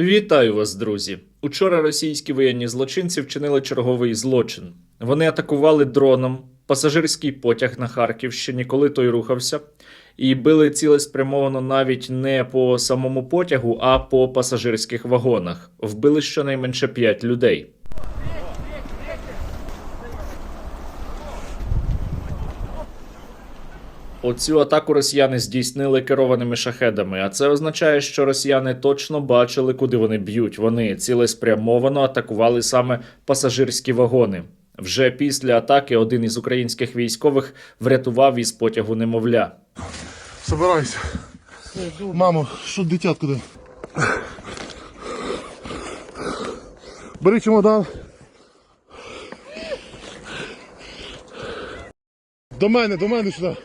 Вітаю вас, друзі! Учора російські воєнні злочинці вчинили черговий злочин. Вони атакували дроном пасажирський потяг на Харківщині, коли той рухався, і били цілеспрямовано навіть не по самому потягу, а по пасажирських вагонах. Вбили щонайменше 5 людей. Оцю атаку росіяни здійснили керованими шахедами, а це означає, що росіяни точно бачили, куди вони б'ють. Вони цілеспрямовано атакували саме пасажирські вагони. Вже після атаки один із українських військових врятував із потягу немовля. Собирайся. Мамо, що дитятко де? Бери чемодан. До мене сюди.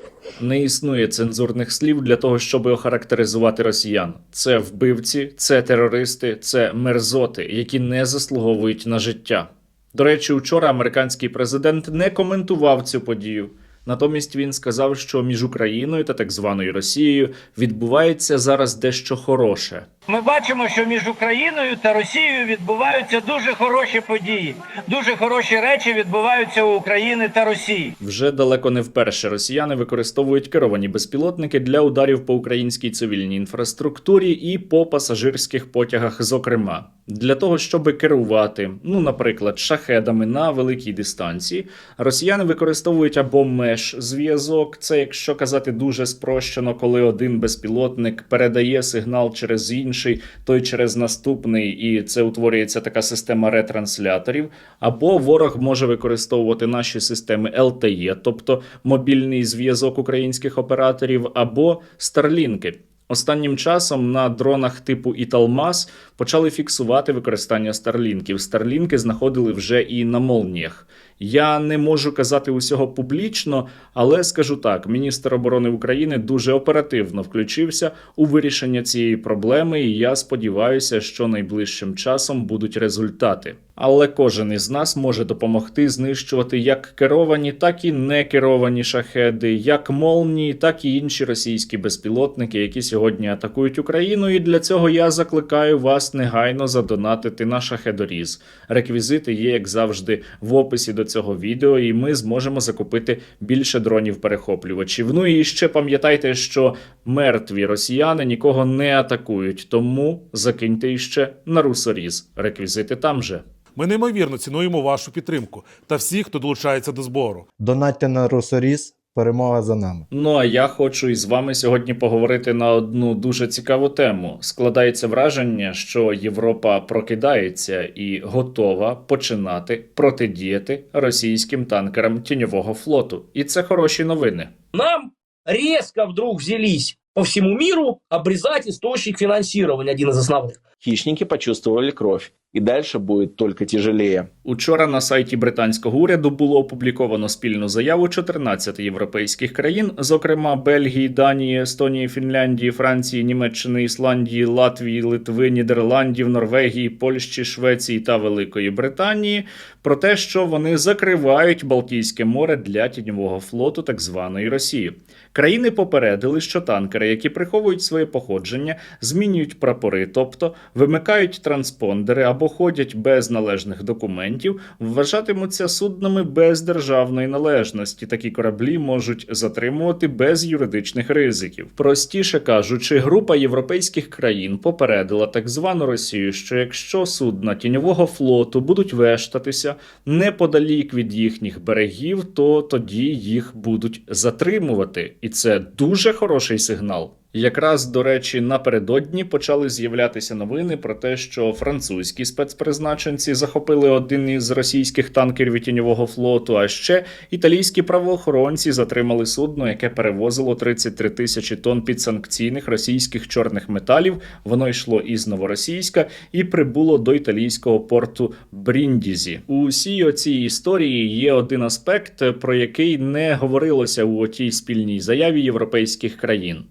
Не існує цензурних слів для того, щоб охарактеризувати росіян. Це вбивці, це терористи, це мерзоти, які не заслуговують на життя. До речі, учора американський президент не коментував цю подію. Натомість він сказав, що між Україною та так званою Росією відбувається зараз дещо хороше. Ми бачимо, що між Україною та Росією відбуваються дуже хороші події. Дуже хороші речі відбуваються у України та Росії. Вже далеко не вперше росіяни використовують керовані безпілотники для ударів по українській цивільній інфраструктурі і по пасажирських потягах зокрема. Для того, щоб керувати, наприклад, шахедами на великій дистанції, росіяни використовують або меж-зв'язок, це, якщо казати дуже спрощено, коли один безпілотник передає сигнал через інший, той через наступний, і це утворюється така система ретрансляторів, або ворог може використовувати наші системи LTE, тобто мобільний зв'язок українських операторів, або старлінки. Останнім часом на дронах типу Італмас почали фіксувати використання старлінків. Старлінки знаходили вже і на молніях. Я не можу казати усього публічно, але скажу так, міністр оборони України дуже оперативно включився у вирішення цієї проблеми, і я сподіваюся, що найближчим часом будуть результати. Але кожен із нас може допомогти знищувати як керовані, так і некеровані шахеди, як молнії, так і інші російські безпілотники, які сьогодні атакують Україну, і для цього я закликаю вас негайно задонатити на шахедоріз. Реквізити є, як завжди, в описі до цього відео, і ми зможемо закупити більше дронів-перехоплювачів. Ну і ще пам'ятайте, що мертві росіяни нікого не атакують, тому закиньте іще на русоріз. Реквізити там же. Ми неймовірно цінуємо вашу підтримку та всіх, хто долучається до збору. Донатьте на русоріз, перемога за нами. Ну а я хочу із вами сьогодні поговорити на одну дуже цікаву тему. Складається враження, що Європа прокидається і готова починати протидіяти російським танкерам тіньового флоту. І це хороші новини. Нам резко вдруг взялись по всему миру обрезать источник финансирования, один из основных. Хищники почувствовали кровь, и дальше будет только тяжелее. Учора на сайті британського уряду було опубліковано спільну заяву 14 європейських країн, зокрема Бельгії, Данії, Естонії, Фінляндії, Франції, Німеччини, Ісландії, Латвії, Литви, Нідерландів, Норвегії, Польщі, Швеції та Великої Британії, про те, що вони закривають Балтійське море для тіньового флоту так званої Росії. Країни попередили, що танкери, які приховують своє походження, змінюють прапори, тобто вимикають транспондери або ходять без належних документів, вважатимуться суднами без державної належності. Такі кораблі можуть затримувати без юридичних ризиків. Простіше кажучи, група європейських країн попередила так звану Росію, що якщо судна тіньового флоту будуть вештатися неподалік від їхніх берегів, то тоді їх будуть затримувати. І це дуже хороший сигнал. Якраз, до речі, напередодні почали з'являтися новини про те, що французькі спецпризначенці захопили один із російських танкерів тіньового флоту, а ще італійські правоохоронці затримали судно, яке перевозило 33 тисячі тонн підсанкційних російських чорних металів. Воно йшло із Новоросійська і прибуло до італійського порту Бріндізі. У усій оцій історії є один аспект, про який не говорилося у отій спільній заяві європейських країн.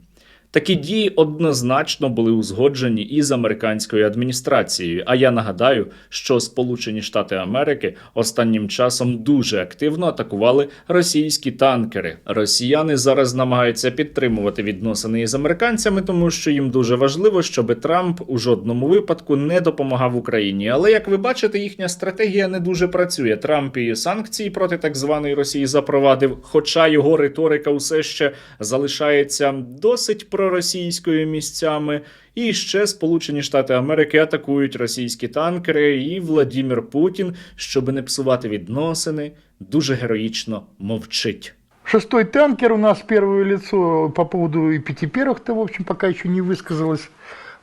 Такі дії однозначно були узгоджені із американською адміністрацією. А я нагадаю, що Сполучені Штати Америки останнім часом дуже активно атакували російські танкери. Росіяни зараз намагаються підтримувати відносини із американцями, тому що їм дуже важливо, щоб Трамп у жодному випадку не допомагав Україні. Але, як ви бачите, їхня стратегія не дуже працює. Трамп і санкції проти так званої Росії запровадив, хоча його риторика усе ще залишається досить проросійською місцями. І ще Сполучені Штати Америки атакують російські танкери, і Владімір Путін, щоб не псувати відносини, дуже героїчно мовчить. Шестой танкер у нас первое лицо по поводу и 5 первых-то, в общем, пока еще не высказалось.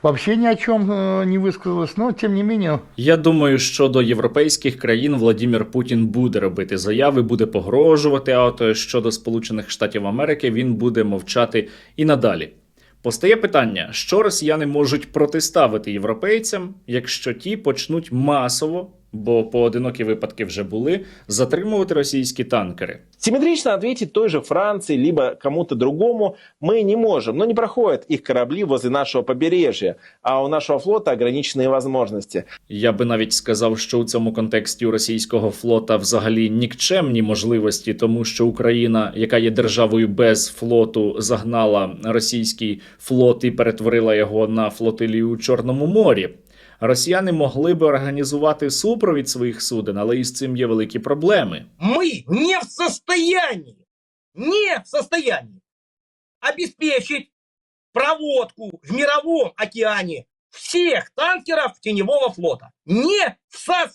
Вообще ни о чем не высказалось, но тем не менее. Я думаю, що до європейських країн Владімір Путін буде робити заяви, буде погрожувати, а от щодо Сполучених Штатів Америки він буде мовчати і надалі. Постає питання, що росіяни можуть протиставити європейцям, якщо ті почнуть масово, бо поодинокі випадки вже були, затримувати російські танкери. Симметрично ответить той же Франции, либо кому-то другому мы не можем. Но не проходят их корабли возле нашего побережья, а у нашего флота ограниченные возможности. Я би навіть сказав, що у цьому контексті у російського флота взагалі нікчемні можливості, тому що Україна, яка є державою без флоту, загнала російський флот і перетворила його на флотилію у Чорному морі. Росіяни могли би організувати супровід своїх суден, але із цим є великі проблеми. Мы не в состоянии обеспечить проводку в мировом океане всех танкеров теневого флота. Не в состоянии.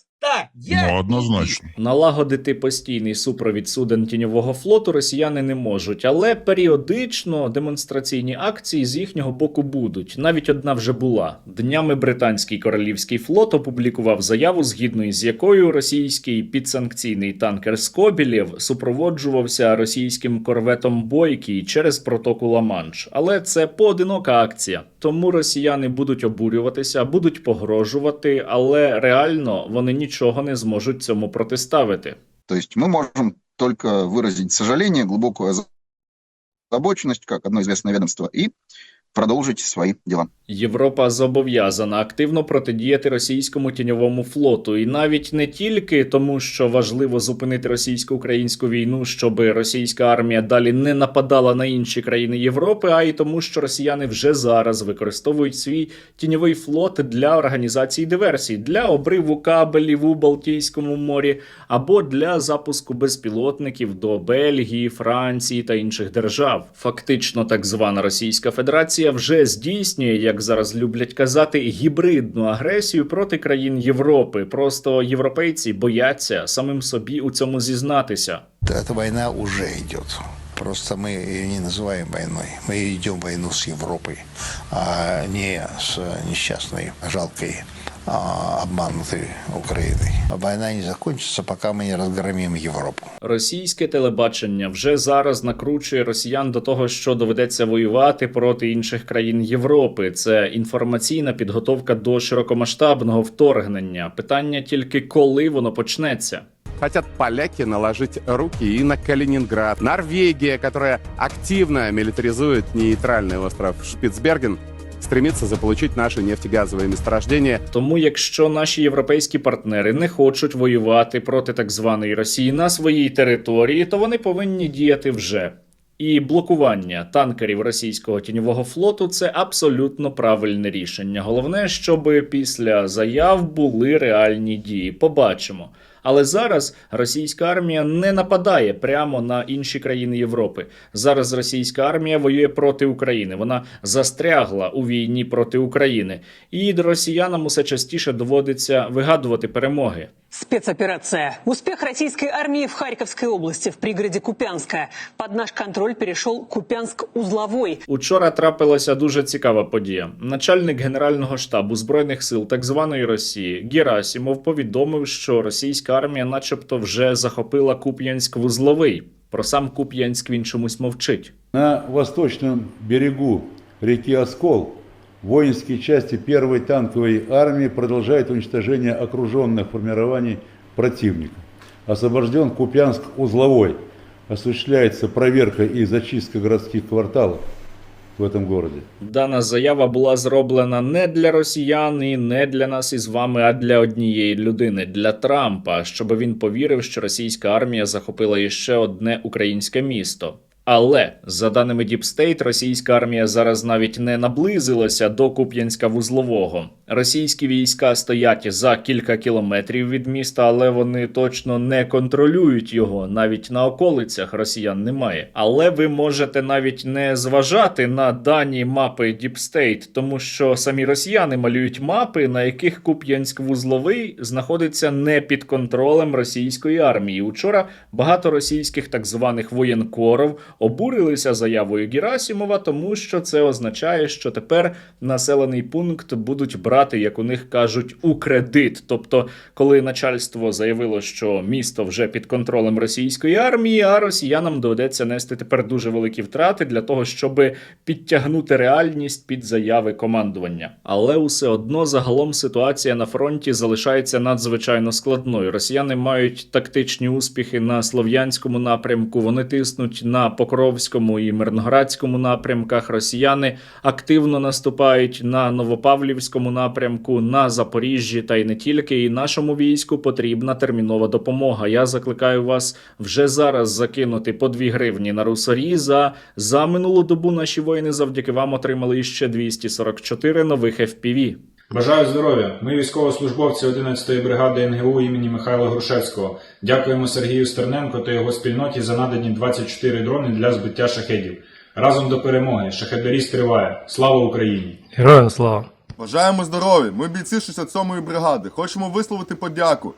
Ну, однозначно. Налагодити постійний супровід суден тіньового флоту росіяни не можуть, але періодично демонстраційні акції з їхнього боку будуть. Навіть одна вже була. Днями британський королівський флот опублікував заяву, згідно з якою російський підсанкційний танкер «Скобелєв» супроводжувався російським корветом «Бойкій» через протоку Ла-Манш. Але це поодинока акція. Тому росіяни будуть обурюватися, будуть погрожувати, але реально вони нічого не зможуть цьому протиставити. То есть мы можем только выразить сожаление, глубокую озабоченность, как одно известное ведомство, и продовжить свої діла. Європа зобов'язана активно протидіяти російському тіньовому флоту. І навіть не тільки тому, що важливо зупинити російсько-українську війну, щоб російська армія далі не нападала на інші країни Європи, а й тому, що росіяни вже зараз використовують свій тіньовий флот для організації диверсій, для обриву кабелів у Балтійському морі або для запуску безпілотників до Бельгії, Франції та інших держав. Фактично, так звана Російська Федерація вже здійснює, як зараз люблять казати, гібридну агресію проти країн Європи. Просто європейці бояться самим собі у цьому зізнатися. Эта война уже идет. Просто мы ее не называем войной. Мы идем войну с Европой, а не с несчастной, жалкой, обманутой Украиной. Война не закончится, пока мы не разгромим Европу. Російське телебачення вже зараз накручує росіян до того, що доведеться воювати проти інших країн Європи. Це інформаційна підготовка до широкомасштабного вторгнення. Питання тільки, коли воно почнеться. Хотят поляки наложить руки и на Калининград. Норвегия, которая активно милитаризует нейтральный остров Шпицберген, стремится заполучить наши нефтегазовые месторождения. Тому, якщо наші європейські партнери не хочуть воювати проти так званої Росії на своїй території, то вони повинні діяти вже. І блокування танкерів російського тіньового флоту – це абсолютно правильне рішення. Головне, щоб після заяв були реальні дії. Побачимо. Але зараз російська армія не нападає прямо на інші країни Європи. Зараз російська армія воює проти України. Вона застрягла у війні проти України. І росіянам усе частіше доводиться вигадувати перемоги. Спецоперация. Успех российской армии в Харьковской области, в пригороде Купянская. Под наш контроль перешел Купянск-Узловой. Учора трапилася дуже цікава подія. Начальник Генерального штабу Збройних сил так званої Росії Герасимов повідомив, що російська армія начебто вже захопила Куп'янськ-Вузловий. Про сам Куп'янськ він чомусь мовчить. На восточном берегу реки Оскол воинские части 1-й танковой армии продолжают уничтожение окруженных формирований противника. Освобожден Купянск-Узловой. Осуществляется проверка и зачистка городских кварталов. в этом городе. Дана заява була зроблена не для росіян і не для нас із вами, а для однієї людини – для Трампа, щоб він повірив, що російська армія захопила іще одне українське місто. Але, за даними Deep State, російська армія зараз навіть не наблизилася до Куп'янська-Вузлового. Російські війська стоять за кілька кілометрів від міста, але вони точно не контролюють його. Навіть на околицях росіян немає. Але ви можете навіть не зважати на дані мапи Deep State, тому що самі росіяни малюють мапи, на яких Куп'янськ-Вузловий знаходиться не під контролем російської армії. Учора багато російських так званих воєнкорів обурилися заявою Герасимова, тому що це означає, що тепер населений пункт будуть брати, як у них кажуть, у кредит. Тобто, коли начальство заявило, що місто вже під контролем російської армії, а росіянам доведеться нести тепер дуже великі втрати для того, щоб підтягнути реальність під заяви командування. Але усе одно загалом ситуація на фронті залишається надзвичайно складною. Росіяни мають тактичні успіхи на Слов'янському напрямку, вони тиснуть на Покровському і Мирноградському напрямках. Росіяни активно наступають на Новопавлівському напрямку, на Запоріжжі та й не тільки. І нашому війську потрібна термінова допомога. Я закликаю вас вже зараз закинути по 2 гривні на русоріз. За минулу добу наші воїни завдяки вам отримали ще 244 нових FPV. Бажаю здоров'я! Ми військовослужбовці 11-ї бригади НГУ імені Михайла Грушевського. Дякуємо Сергію Стерненко та його спільноті за надані 24 дрони для збиття шахедів. Разом до перемоги! Шахедаріст триває! Слава Україні! Героям слава! Бажаємо здоров'я! Ми бійці 67-ї бригади. Хочемо висловити подяку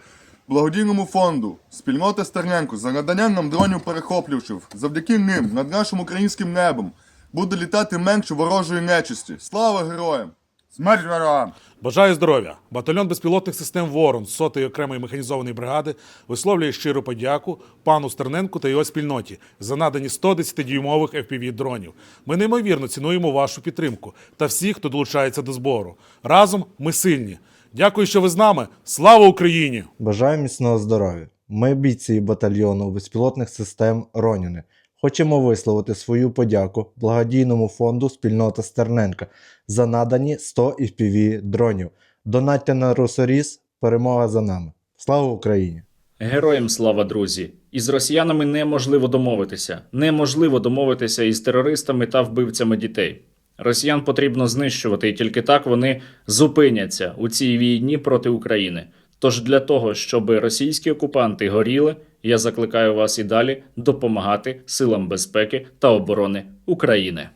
благодійному фонду спільноти Стерненко за надання нам дронів-перехоплювачів. Завдяки ним над нашим українським небом буде літати менше ворожої нечисті. Слава героям! Смерть ворогам! Бажаю здоров'я! Батальйон безпілотних систем «Ворон» 100-ї окремої механізованої бригади висловлює щиру подяку пану Стерненку та його спільноті за надані 110-дюймових FPV-дронів. Ми неймовірно цінуємо вашу підтримку та всіх, хто долучається до збору. Разом ми сильні! Дякую, що ви з нами! Слава Україні! Бажаю міцного здоров'я! Ми, бійці батальйону безпілотних систем «Роніни», хочемо висловити свою подяку благодійному фонду спільнота Стерненка за надані 100 FPV-дронів. Донатьте на русоріз, перемога за нами. Слава Україні! Героям слава, друзі! Із росіянами неможливо домовитися. Неможливо домовитися із терористами та вбивцями дітей. Росіян потрібно знищувати, і тільки так вони зупиняться у цій війні проти України. Тож для того, щоб російські окупанти горіли, я закликаю вас і далі допомагати силам безпеки та оборони України.